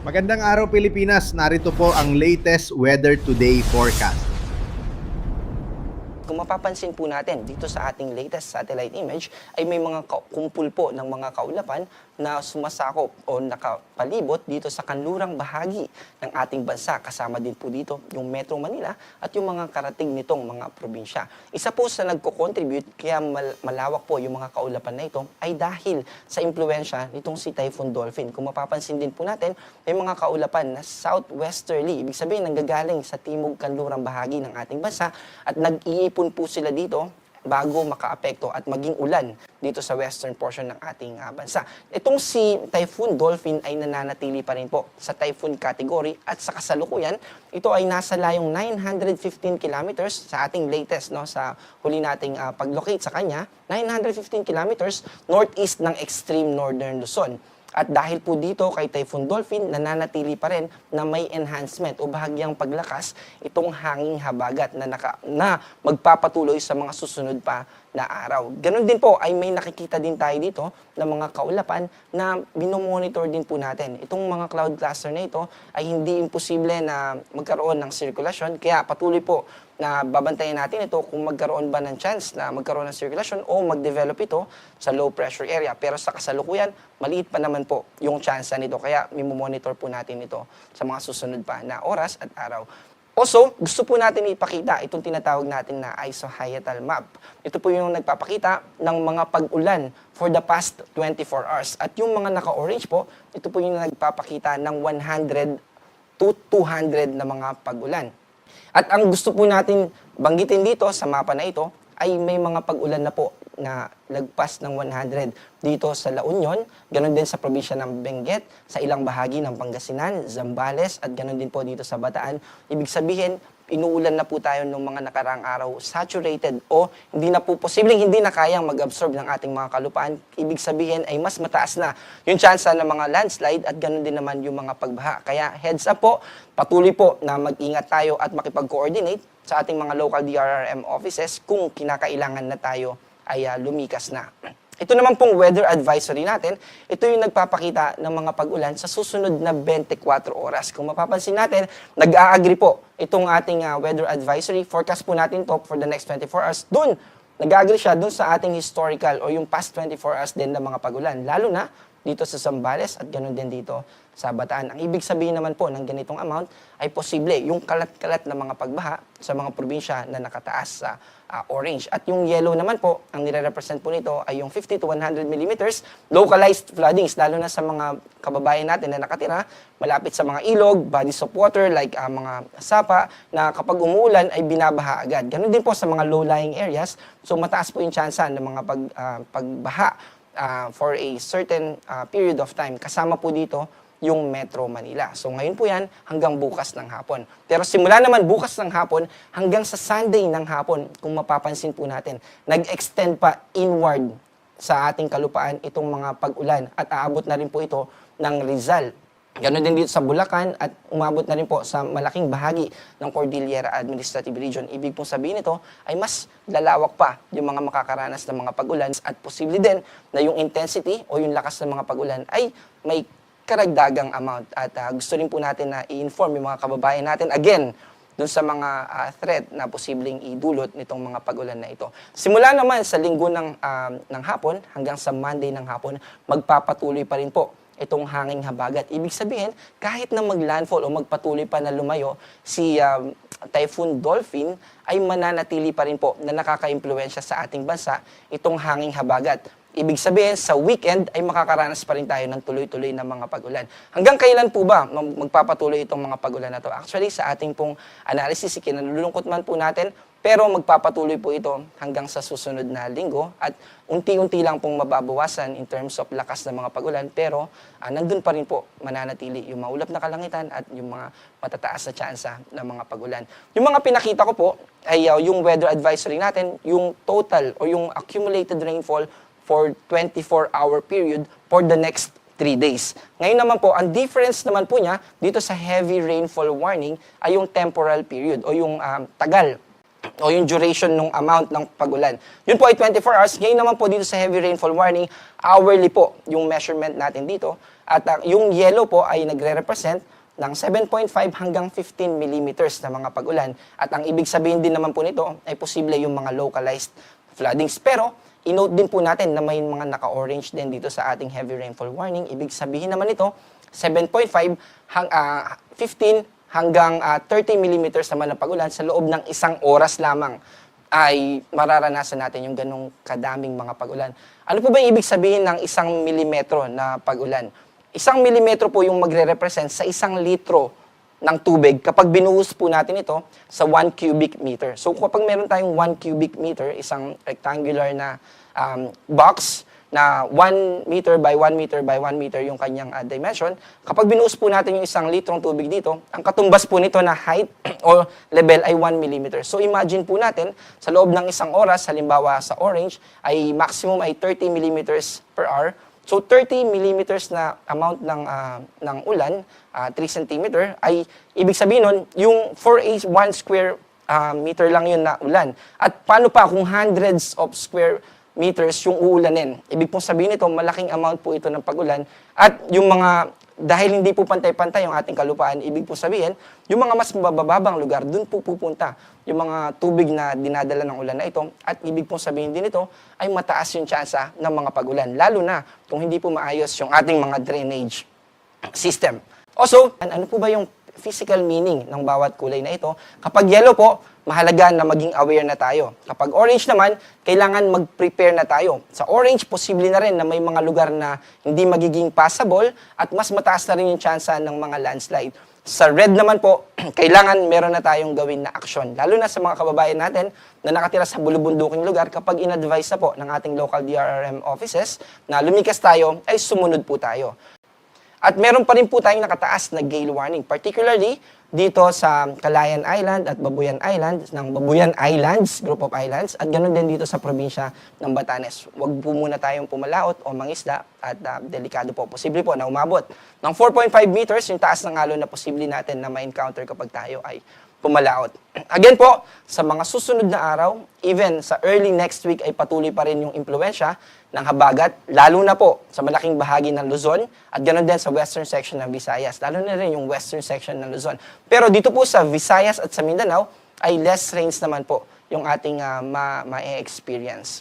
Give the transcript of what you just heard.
Magandang araw Pilipinas, narito po ang latest Weather Today forecast. Kung mapapansin po natin dito sa ating latest satellite image ay may mga kumpul po ng mga kaulapan na sumasakop o nakapalibot dito sa kanlurang bahagi ng ating bansa. Kasama din po dito yung Metro Manila at yung mga karating nitong mga probinsya. Isa po sa nagko-contribute kaya malawak po yung mga kaulapan na ito ay dahil sa impluensya nitong si Typhoon Dolphin. Kung mapapansin din po natin, may mga kaulapan na southwesterly, ibig sabihin nanggagaling sa timog kanlurang bahagi ng ating bansa at nag-iipon po sila dito bago makaapekto at maging ulan dito sa western portion ng ating bansa. Itong si Typhoon Dolphin ay nananatili pa rin po sa typhoon category at sa kasalukuyan, ito ay nasa layong 915 kilometers sa ating latest, no, sa huli nating pag-locate sa kanya, 915 kilometers northeast ng extreme northern Luzon. At dahil po dito kay Typhoon Dolphin, nananatili pa rin na may enhancement o bahagyang paglakas itong hanging habagat na magpapatuloy sa mga susunod pa na araw. Ganon din po ay may nakikita din tayo dito na mga kaulapan na binomonitor din po natin. Itong mga cloud cluster na ito ay hindi imposible na magkaroon ng sirkulasyon, kaya patuloy po na babantayan natin ito kung magkaroon ba ng chance na magkaroon ng circulation o mag-develop ito sa low pressure area. Pero sa kasalukuyan, maliit pa naman po yung chance nito. Kaya monitor po natin ito sa mga susunod pa na oras at araw. Also, gusto po natin ipakita itong tinatawag natin na isohyatal map. Ito po yung nagpapakita ng mga pag-ulan for the past 24 hours. At yung mga naka-orange po, ito po yung nagpapakita ng 100 to 200 na mga pag-ulan. At ang gusto po natin banggitin dito sa mapa na ito ay may mga pag-ulan na po na lagpas ng 100 dito sa La Union, ganoon din sa probinsya ng Benguet, sa ilang bahagi ng Pangasinan, Zambales at ganoon din po dito sa Bataan. Ibig sabihin, inuulan na po tayo ng mga nakaraang araw saturated o hindi na po posibleng hindi na kayang mag-absorb ng ating mga kalupaan. Ibig sabihin ay mas mataas na yung tsansa ng mga landslide at ganoon din naman yung mga pagbaha. Kaya heads up po, patuloy po na mag-ingat tayo at makipag-coordinate sa ating mga local DRRM offices kung kinakailangan na tayo ay lumikas na. Ito naman pong weather advisory natin, ito yung nagpapakita ng mga pag-ulan sa susunod na 24 oras. Kung mapapansin natin, nag-a-agree po itong ating weather advisory. Forecast po natin to for the next 24 hours. Doon, nag-a-agree siya doon sa ating historical o yung past 24 hours din ng mga pag-ulan. Lalo na dito sa Zambales at ganoon din dito sa Bataan. Ang ibig sabihin naman po ng ganitong amount ay posible yung kalat-kalat na mga pagbaha sa mga probinsya na nakataas sa orange. At yung yellow naman po, ang nire-represent po nito ay yung 50 to 100 millimeters localized floodings, lalo na sa mga kababayan natin na nakatira malapit sa mga ilog, bodies of water like mga sapa na kapag umuulan ay binabaha agad. Ganun din po sa mga low-lying areas, so mataas po yung tsansa ng mga pagbaha for a certain period of time. Kasama po dito yung Metro Manila. So ngayon po yan hanggang bukas ng hapon. Pero simula naman bukas ng hapon hanggang sa Sunday ng hapon, kung mapapansin po natin, nag-extend pa inward sa ating kalupaan itong mga pag-ulan at aabot na rin po ito ng Rizal. Ganon din dito sa Bulacan at umabot na rin po sa malaking bahagi ng Cordillera Administrative Region. Ibig pong sabihin nito ay mas lalawak pa yung mga makakaranas ng mga pag-ulan at posible din na yung intensity o yung lakas ng mga pag-ulan ay may karagdagang amount. At gusto rin po natin na i-inform yung mga kababayan natin again dun sa mga threat na posibleng idulot nitong mga pag-ulan na ito. Simula naman sa linggo ng hapon hanggang sa Monday ng hapon, magpapatuloy pa rin po itong hanging habagat. Ibig sabihin, kahit na mag-landfall o magpatuloy pa na lumayo, si Typhoon Dolphin ay mananatili pa rin po na nakaka-impluwensya sa ating bansa itong hanging habagat. Ibig sabihin, sa weekend ay makakaranas pa rin tayo ng tuloy-tuloy na mga pag-ulan. Hanggang kailan po ba magpapatuloy itong mga pag-ulan na to? Actually, sa ating pong analysis, ikinalulungkot man po natin, pero magpapatuloy po ito hanggang sa susunod na linggo at unti-unti lang pong mababawasan in terms of lakas ng mga pag-ulan, pero nandun pa rin po mananatili yung maulap na kalangitan at yung mga matataas na tsansa ng mga pag-ulan. Yung mga pinakita ko po ay yung weather advisory natin, yung total o yung accumulated rainfall for 24-hour period for the next 3 days. Ngayon naman po, ang difference naman po niya dito sa heavy rainfall warning ay yung temporal period o yung tagal o yung duration ng amount ng pag-ulan. Yun po ay 24 hours. Ngayon naman po dito sa heavy rainfall warning, hourly po yung measurement natin dito At yung yellow po ay nagre-represent ng 7.5 hanggang 15 millimeters na mga pag-ulan. At ang ibig sabihin din naman po nito ay posible yung mga localized floodings. Pero, i-note din po natin na may mga naka-orange din dito sa ating heavy rainfall warning. Ibig sabihin naman ito, 7.5 15 hanggang 30 millimeters naman ng pag-ulan sa loob ng isang oras lamang ay mararanasan natin yung ganong kadaming mga pag-ulan. Ano po ba yung ibig sabihin ng 1 milimetro na pag-ulan? 1 milimetro po yung magre-represent sa 1 litro ng tubig kapag binuhos po natin ito sa 1 cubic meter. So kapag meron tayong 1 cubic meter, isang rectangular na box na 1 meter by 1 meter by 1 meter yung kanyang dimension, kapag binuhos po natin yung 1 litrong tubig dito, ang katumbas po nito na height o level ay 1 millimeter. So imagine po natin, sa loob ng isang oras, halimbawa sa orange, ay maximum ay 30 millimeters per hour. So 30 millimeters na amount ng ulan, 3 centimeter, ay ibig sabihin nun, yung 1 square meter lang yun na ulan. At paano pa kung hundreds of square meters yung uulanin? Ibig pong sabihin nito, malaking amount po ito ng pag-ulan. At yung mga, dahil hindi po pantay-pantay yung ating kalupaan, ibig pong sabihin, yung mga mas mabababang lugar, dun po pupunta yung mga tubig na dinadala ng ulan na ito. At ibig pong sabihin din ito, ay mataas yung tsansa ng mga pag-ulan. Lalo na kung hindi po maayos yung ating mga drainage system. Also, ano po ba yung physical meaning ng bawat kulay na ito? Kapag yellow po, mahalaga na maging aware na tayo. Kapag orange naman, kailangan mag-prepare na tayo. Sa orange, posible na rin na may mga lugar na hindi magiging passable at mas mataas na rin yung tsansa ng mga landslide. Sa red naman po, kailangan meron na tayong gawin na aksyon. Lalo na sa mga kababayan natin na nakatira sa bulubunduking lugar, kapag in-advise na po ng ating local DRRM offices na lumikas tayo, ay sumunod po tayo. At meron pa rin po tayong nakataas na gale warning, particularly dito sa Calayan Island at Babuyan Island, ng Babuyan Islands, group of islands, at ganoon din dito sa probinsya ng Batanes. Huwag po muna tayong pumalaot o mangisda at delikado po. Posible po na umabot ng 4.5 meters yung taas ng alon na posible natin na ma-encounter kapag tayo ay pumalaot. Again po, sa mga susunod na araw, even sa early next week ay patuloy pa rin yung impluensya ng habagat, lalo na po sa malaking bahagi ng Luzon at ganoon din sa western section ng Visayas, lalo na rin yung western section ng Luzon. Pero dito po sa Visayas at sa Mindanao ay less rains naman po yung ating ma-experience.